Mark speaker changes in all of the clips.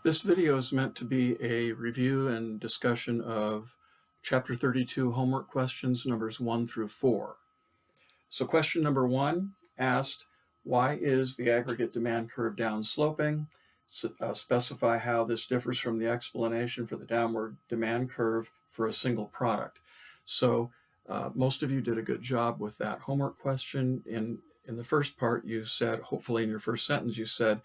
Speaker 1: This video is meant to be a review and discussion of Chapter 32 homework questions numbers 1 through 4. So question number 1 asked, why is the aggregate demand curve downsloping? Specify how this differs from the explanation for the downward demand curve for a single product. So most of you did a good job with that homework question. In the first part, you said, hopefully in your first sentence, you said,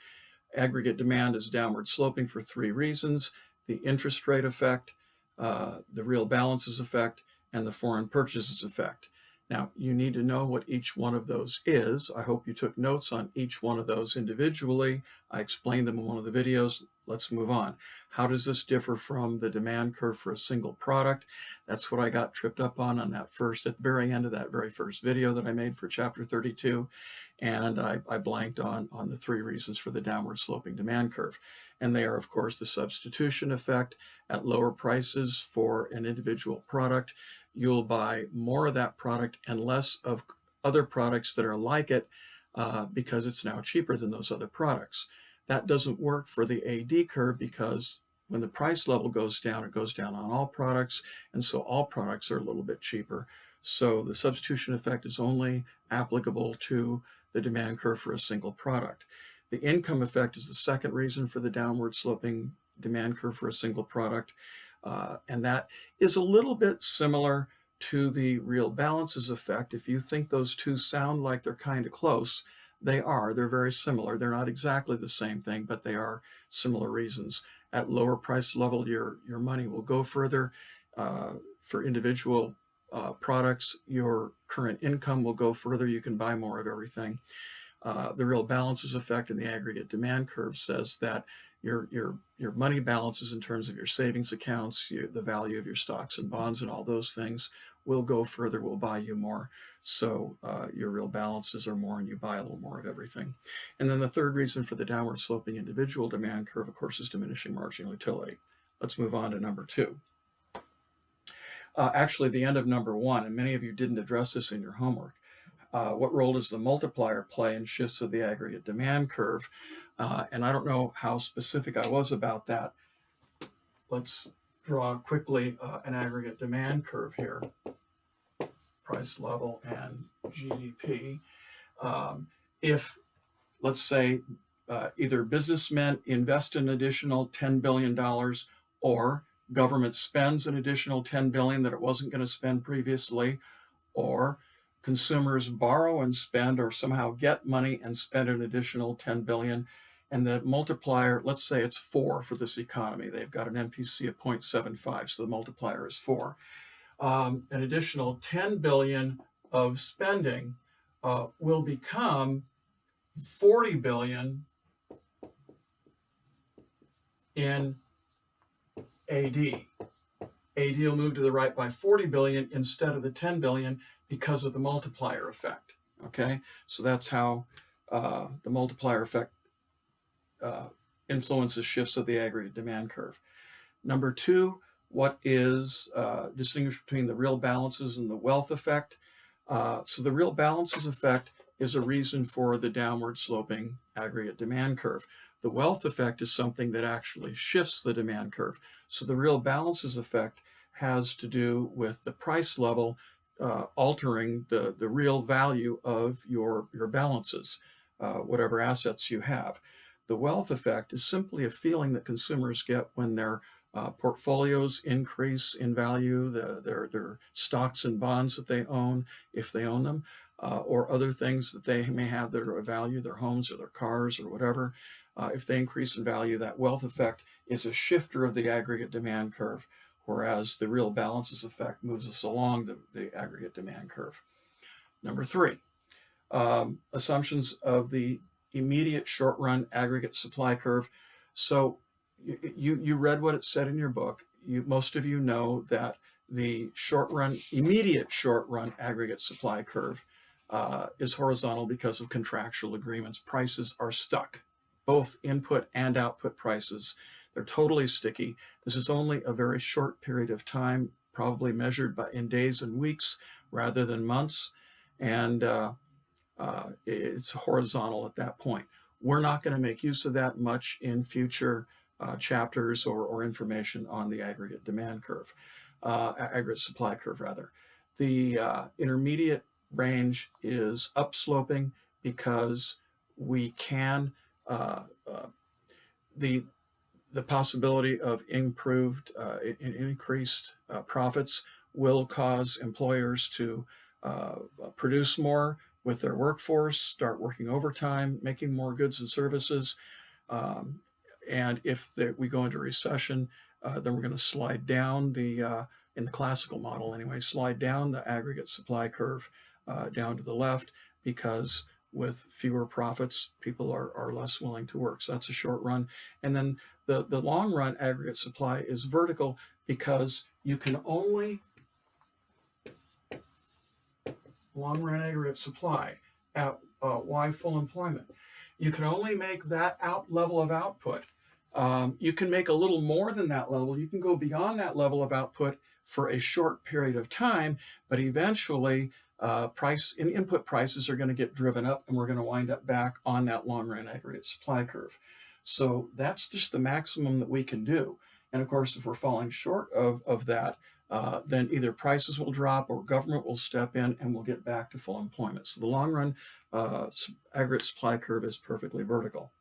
Speaker 1: aggregate demand is downward sloping for 3 reasons: the interest rate effect, the real balances effect, and the foreign purchases effect. Now, you need to know what each one of those is. I hope you took notes on each one of those individually. I explained them in one of the videos. Let's move on. How does this differ from the demand curve for a single product? That's what I got tripped up on at the very end of that very first video that I made for Chapter 32. And I blanked on the 3 reasons for the downward sloping demand curve. And they are, of course, the substitution effect. At lower prices for an individual product, you'll buy more of that product and less of other products that are like it because it's now cheaper than those other products. That doesn't work for the AD curve because when the price level goes down, it goes down on all products, and so all products are a little bit cheaper. So the substitution effect is only applicable to the demand curve for a single product. The income effect is the second reason for the downward sloping demand curve for a single product, and that is a little bit similar to the real balances effect. If you think those two sound like they're kind of close, they are. They're very similar. They're not exactly the same thing, but they are similar reasons. At lower price level, your money will go further. For individual products, your current income will go further. You can buy more of everything. The real balances effect in the aggregate demand curve says that your money balances in terms of your savings accounts, the value of your stocks and bonds and all those things will go further, will buy you more. So your real balances are more and you buy a little more of everything. And then the third reason for the downward sloping individual demand curve, of course, is diminishing marginal utility. Let's move on to number 2. Actually, the end of number 1, and many of you didn't address this in your homework. What role does the multiplier play in shifts of the aggregate demand curve? And I don't know how specific I was about that. Let's draw quickly an aggregate demand curve here. Price level and GDP. If, let's say, either businessmen invest an additional $10 billion or government spends an additional $10 billion that it wasn't going to spend previously, or consumers borrow and spend or somehow get money and spend an additional $10 billion, and the multiplier, let's say it's 4 for this economy. They've got an MPC of 0.75, so the multiplier is 4. An additional $10 billion of spending will become $40 billion in AD. AD will move to the right by 40 billion instead of the 10 billion because of the multiplier effect. Okay, so that's how the multiplier effect influences shifts of the aggregate demand curve. Number 2, what is distinguished between the real balances and the wealth effect? So the real balances effect is a reason for the downward sloping aggregate demand curve. The wealth effect is something that actually shifts the demand curve. So the real balances effect has to do with the price level altering the real value of your balances, whatever assets you have. The wealth effect is simply a feeling that consumers get when their portfolios increase in value, their stocks and bonds that they own, if they own them, or other things that they may have that are of value, their homes or their cars or whatever. If they increase in value, that wealth effect is a shifter of the aggregate demand curve, whereas the real balances effect moves us along the aggregate demand curve. Number 3, assumptions of the immediate short-run aggregate supply curve. So you read what it said in your book. Most of you know that the immediate short-run aggregate supply curve is horizontal because of contractual agreements. Prices are stuck, both input and output prices. They're totally sticky. This is only a very short period of time, probably measured in days and weeks rather than months, and it's horizontal at that point. We're not going to make use of that much in future chapters or information on the aggregate demand curve, aggregate supply curve rather. The intermediate range is upsloping because we can the possibility of increased profits will cause employers to produce more with their workforce, start working overtime, making more goods and services. And if we go into recession, then we're going to slide down in the classical model anyway, slide down the aggregate supply curve down to the left, because with fewer profits, people are less willing to work. So that's a short run. And then the long run aggregate supply is vertical, because you can only long run aggregate supply at Y full employment. You can only make that level of output. You can make a little more than that level. You can go beyond that level of output for a short period of time, but eventually input prices are going to get driven up, and we're going to wind up back on that long run aggregate supply curve. So that's just the maximum that we can do. And of course, if we're falling short of that, then either prices will drop or government will step in and we'll get back to full employment. So the long run aggregate supply curve is perfectly vertical.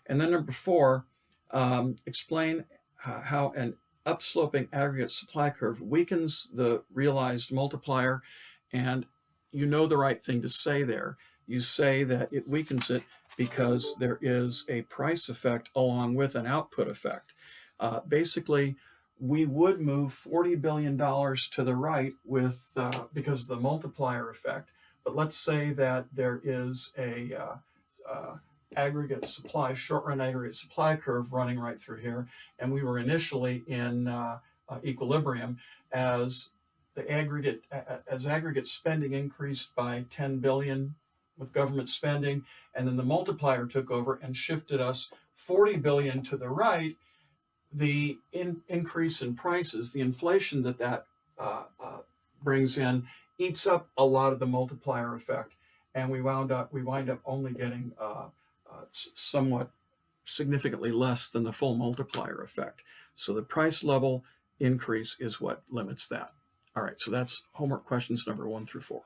Speaker 1: And then number 4, explain how an upsloping aggregate supply curve weakens the realized multiplier. And you know the right thing to say there. You say that it weakens it because there is a price effect along with an output effect. Basically, we would move $40 billion to the right because of the multiplier effect. But let's say that there is a aggregate supply, short-run aggregate supply curve running right through here, and we were initially in equilibrium as aggregate spending increased by 10 billion with government spending, and then the multiplier took over and shifted us 40 billion to the right. The increase in prices, the inflation that brings in, eats up a lot of the multiplier effect, and we wind up only getting somewhat significantly less than the full multiplier effect. So the price level increase is what limits that. All right, so that's homework questions number 1 through 4.